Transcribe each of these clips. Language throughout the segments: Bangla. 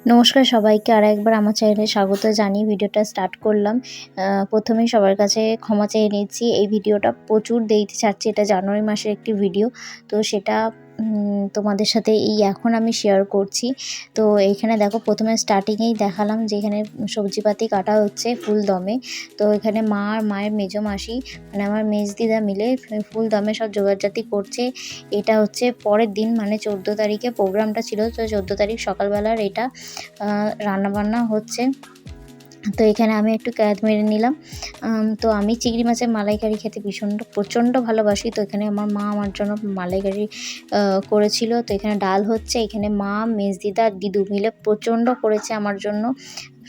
নমস্কার সবাইকে আরেকবার আমার চ্যানেলে স্বাগত জানিয়ে ভিডিওটা স্টার্ট করলাম। প্রথমেই সবার কাছে ক্ষমা চেয়ে নিচ্ছি। এই ভিডিওটা প্রচুর দেরিতে ছাড়ছি। এটা জানুয়ারি মাসের একটি ভিডিও। তো সেটা তোমাদের সাথে এখন আমি শেয়ার করছি। তো এইখানে দেখো প্রথমে স্টার্টিংয়েই দেখালাম যে এখানে সবজিপাতি কাটা হচ্ছে ফুল দমে। তো এখানে মা আর মায়ের মেজো মাসি মানে আমার মেজদিদা মিলে ফুল দমে সব জোগাড়জাতি করছে। এটা হচ্ছে পরের দিন মানে 14 তারিখে প্রোগ্রামটা ছিল। তো 14 তারিখ সকালবেলার এটা রান্নাবান্না হচ্ছে। তো এখানে আমি একটু ক্যাদ মেরে নিলাম। তো আমি চিংড়ি মাছের মালাইকারি খেতে প্রচণ্ড ভালোবাসি। তো এখানে আমার মা আমার জন্য মালাইকারি করেছিল। তো এখানে ডাল হচ্ছে, এখানে মা, মেজদিদা, দিদু মিলে প্রচণ্ড করেছে আমার জন্য।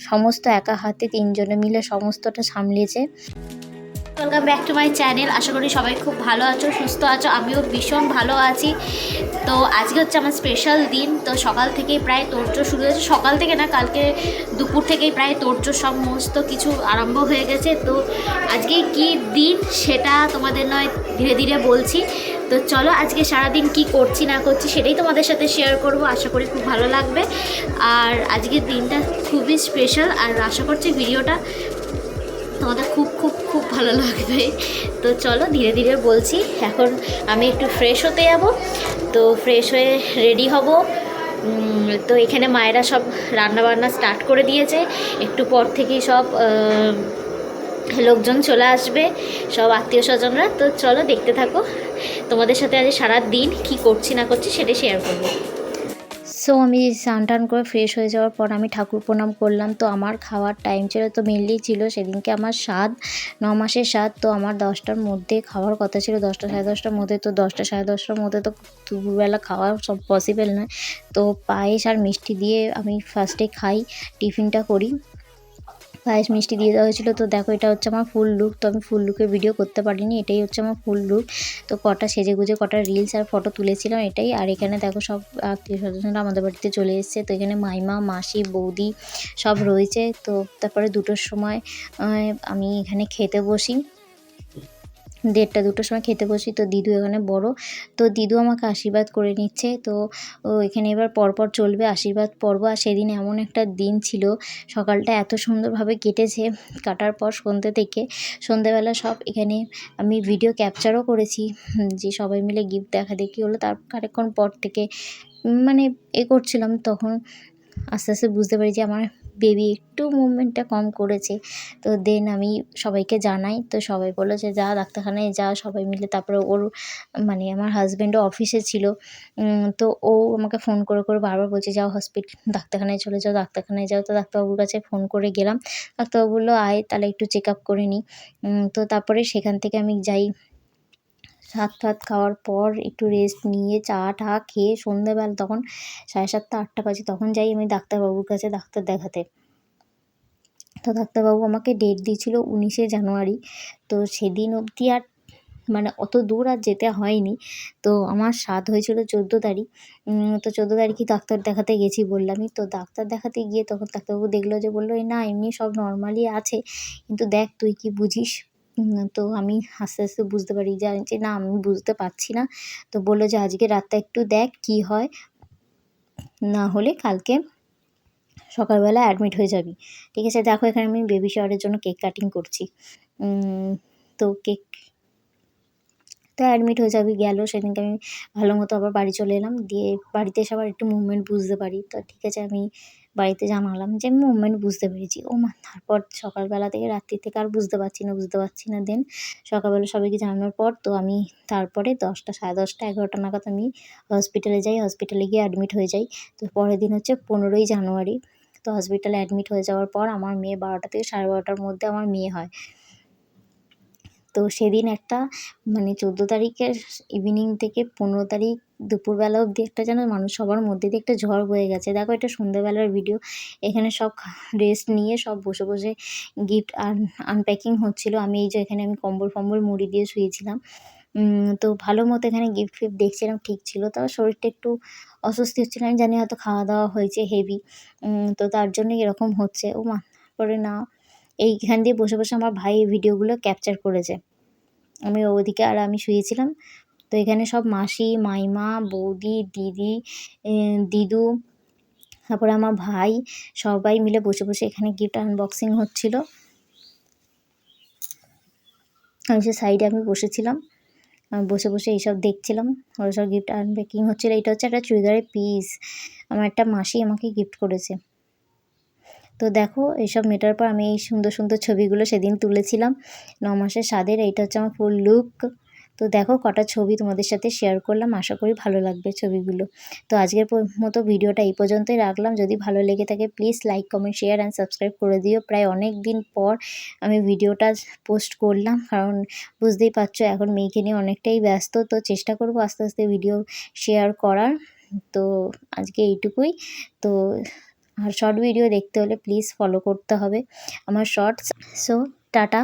সমস্ত একা হাতে 3 জনে মিলে সমস্তটা সামলিয়েছে। Welcome back to my channel. আশা করি সবাই খুব ভালো আছো, সুস্থ আছো। আমিও ভীষণ ভালো আছি। তো আজকে হচ্ছে আমার স্পেশাল দিন। তো সকাল থেকেই প্রায় তোড়জোড় শুরু হয়েছে। সকাল থেকে না, কালকে দুপুর থেকেই প্রায় তোড়জোড় সমস্ত কিছু আরম্ভ হয়ে গেছে। তো আজকে কি দিন সেটা তোমাদের নয় ধীরে ধীরে বলছি। তো চলো আজকে সারাদিন কি করছি না করছি সেটাই তোমাদের সাথে শেয়ার করব। আশা করি খুব ভালো লাগবে। আর আজকের দিনটা খুবই স্পেশাল, আর আশা করছি ভিডিওটা তোমাদের খুব খুব খুব ভালো লাগবে। তো চলো ধীরে ধীরে বলছি। এখন আমি একটু ফ্রেশ হতে যাব। তো ফ্রেশ হয়ে রেডি হব। তো এখানে মায়েরা সব রান্নাবান্না স্টার্ট করে দিয়েছে। একটু পর থেকেই সব লোকজন চলে আসবে, সব আত্মীয় স্বজনরা। তো চলো দেখতে থাকো। তোমাদের সাথে আজ সারা দিন কী করছি না করছি সেটাই শেয়ার করবো। সো আমি স্নান টান করে ফ্রেশ হয়ে যাওয়ার পর আমি ঠাকুর প্রণাম করলাম। তো আমার খাওয়ার টাইম ছিল, তো মেনলি ছিল সেদিনকে আমার 9 মাসের স্বাদ। তো আমার 10টার মধ্যে খাওয়ার কথা ছিল, 10টা সাড়ে 10টার মধ্যে। তো 10টা সাড়ে 10টার মধ্যে তো দুপুরবেলা খাওয়া সব পসিবল নয়। তো পায়েস আর মিষ্টি দিয়ে আমি ফার্স্টে খাই, টিফিনটা করি। পায়েস মিষ্টি দিয়ে দেওয়া হয়েছিলো। তো দেখো এটা হচ্ছে আমার ফুল লুক। তো আমি ফুল লুকের ভিডিও করতে পারিনি, এটাই হচ্ছে আমার ফুল লুক। তো কটা সেজেগুজে কটা রিলস আর ফটো তুলেছিলাম এটাই। আর এখানে দেখো সব আত্মীয় স্বজনরা আমাদের বাড়িতে চলে এসেছে। তো এখানে মাইমা, মাসি, বৌদি সব রয়েছে। তো তারপরে 2টোর সময় আমি এখানে খেতে বসি। 1:30-2টোর সময় খেতে বসি। তো দিদু এখানে বড়, তো দিদু আমাকে আশীর্বাদ করে নিচ্ছে। তো এখানে এবার পরপর চলবে আশীর্বাদ পর্ব। আর সেদিন এমন একটা দিন ছিল, সকালটা এত সুন্দরভাবে কেটেছে। কাটার পর সন্ধেবেলা সব এখানে আমি ভিডিও ক্যাপচারও করেছি, যে সবাই মিলে গিফট দেখাদেখি হলো। তার খানিকক্ষণ পর থেকে মানে করছিলাম, তখন আস্তে আস্তে বুঝতে পারি যে আমার বেবি একটু মুভমেন্টটা কম করেছে। তো দেন আমি সবাইকে জানাই। তো সবাই বললো যে যা ডাক্তারখানায় যা, সবাই মিলে। তারপরে ওর মানে আমার হাজব্যান্ডও অফিসে ছিল। তো ও আমাকে ফোন করে করে বারবার বলছে যাও ডাক্তারখানায় চলে যাও, ডাক্তারখানায় যাও। তো ডাক্তারবাবুর কাছে ফোন করে গেলাম। ডাক্তারবাবু বললো আয় তাহলে একটু চেক আপ করে নিই। তো তারপরে সেখান থেকে আমি যাই। ভাত টাত খাওয়ার পর একটু রেস্ট নিয়ে চা টা খেয়ে সন্ধ্যেবেলা তখন 7:30-8টা বাজে, তখন যাই আমি ডাক্তারবাবুর কাছে ডাক্তার দেখাতে। তো ডাক্তারবাবু আমাকে ডেট দিয়েছিল 19শে জানুয়ারি। তো সেদিন অবধি আর মানে অত দূর আর যেতে হয়নি। তো আমার স্বাদ হয়েছিল 14 তারিখ। তো 14 তারিখই ডাক্তার দেখাতে গেছি বললামই। তো ডাক্তার দেখাতে গিয়ে তখন ডাক্তারবাবু দেখলো যে বললো এই না এমনি সব নর্মালই আছে, কিন্তু দেখ তুই কি বুঝিস। তো আমি আস্তে আস্তে বুঝতে পারি যে না আমি বুঝতে পারছি না। তো বললো যে আজকে রাতটা একটু দেখ কি হয়, না হলে কালকে সকালবেলা অ্যাডমিট হয়ে যাবি। ঠিক আছে, দেখো এখানে আমি বেবি শাওয়ারের জন্য কেক কাটিং করছি। তো কেক তো অ্যাডমিট হয়ে যাবি গেল। সেদিনকে আমি ভালো মতো আবার বাড়ি চলে এলাম। দিয়ে বাড়িতে এসে আবার একটু মুভমেন্ট বুঝতে পারি। তো ঠিক আছে আমি বাড়িতে জানালাম যে আমি মুভমেন্ট বুঝতে পেরেছি। তারপর সকালবেলা থেকে রাত্রি থেকে আর বুঝতে পারছি না। দেন সকালবেলা সবাইকে জানানোর পর তো আমি তারপরে 10টা সাড়ে 10টা 11টা নাগাদ আমি হসপিটালে যাই। হসপিটালে গিয়ে অ্যাডমিট হয়ে যাই। তো পরের দিন হচ্ছে 15ই জানুয়ারি। তো হসপিটালে অ্যাডমিট হয়ে যাওয়ার পর আমার মেয়ে 12টা থেকে 12:30টার মধ্যে আমার মেয়ে হয়। তো সেদিন একটা মানে 14 তারিখের ইভিনিং থেকে 15 তারিখ দুপুরবেলা অবধি একটা যেন মানুষ সবার মধ্যে দিয়ে একটা ঝড় বয়ে গেছে। দেখো এটা সন্ধ্যেবেলার ভিডিও। এখানে সব রেস্ট নিয়ে সব বসে বসে গিফট আনপ্যাকিং হচ্ছিলো। আমি এই যে এখানে আমি কম্বল ফম্বল মুড়ি দিয়ে শুয়েছিলাম। তো ভালো মতো এখানে গিফট ফিফট দেখছিলাম, ঠিক ছিল। তবে শরীরটা একটু অস্বস্তি হচ্ছিলো। আমি জানি হয়তো খাওয়া দাওয়া হয়েছে হেভি, তো তার জন্যই এরকম হচ্ছে। ওমা! তারপরে না এইখান দিয়ে বসে বসে আমার ভাই এই ভিডিওগুলো ক্যাপচার করেছে। আমি ওদিকে আর আমি শুয়েছিলাম। তো এখানে সব মাসি, মাইমা, বৌদি, দিদি, দিদু, তারপরে আমার ভাই সবাই মিলে বসে বসে এখানে গিফট আনবক্সিং হচ্ছিল। আমি সে সাইডে আমি বসেছিলাম, বসে বসে এইসব দেখছিলাম, ওরা সব গিফট আনপ্যাকিং হচ্ছিলো। এটা হচ্ছে একটা চুড়িদারের পিস, আমার একটা মাসি আমাকে গিফট করেছে। তো দেখো এইসব মেটার পর আমি এই সুন্দর সুন্দর ছবিগুলো সেদিন তুলেছিলাম 9 মাসের স্বাদের। এইটা হচ্ছে আমার ফুল লুক। তো দেখো কটা ছবি তোমাদের সাথে শেয়ার করলাম, আশা করি ভালো লাগবে ছবিগুলো। তো আজকের মতো ভিডিওটা এই পর্যন্তই রাখলাম। যদি ভালো লেগে থাকে please like, comment, share and subscribe করে দিও। প্রায় অনেক দিন পর আমি ভিডিওটা পোস্ট করলাম, কারণ বুঝতেই পারছো এখন মেয়েকে নিয়ে অনেকটাই ব্যস্ত। তো চেষ্টা করব আস্তে আস্তে ভিডিও শেয়ার করার। তো আজকে এইটুকুই। তো আর শর্ট ভিডিও দেখতে হলে প্লিজ ফলো করতে হবে আমার শর্টস। So tata.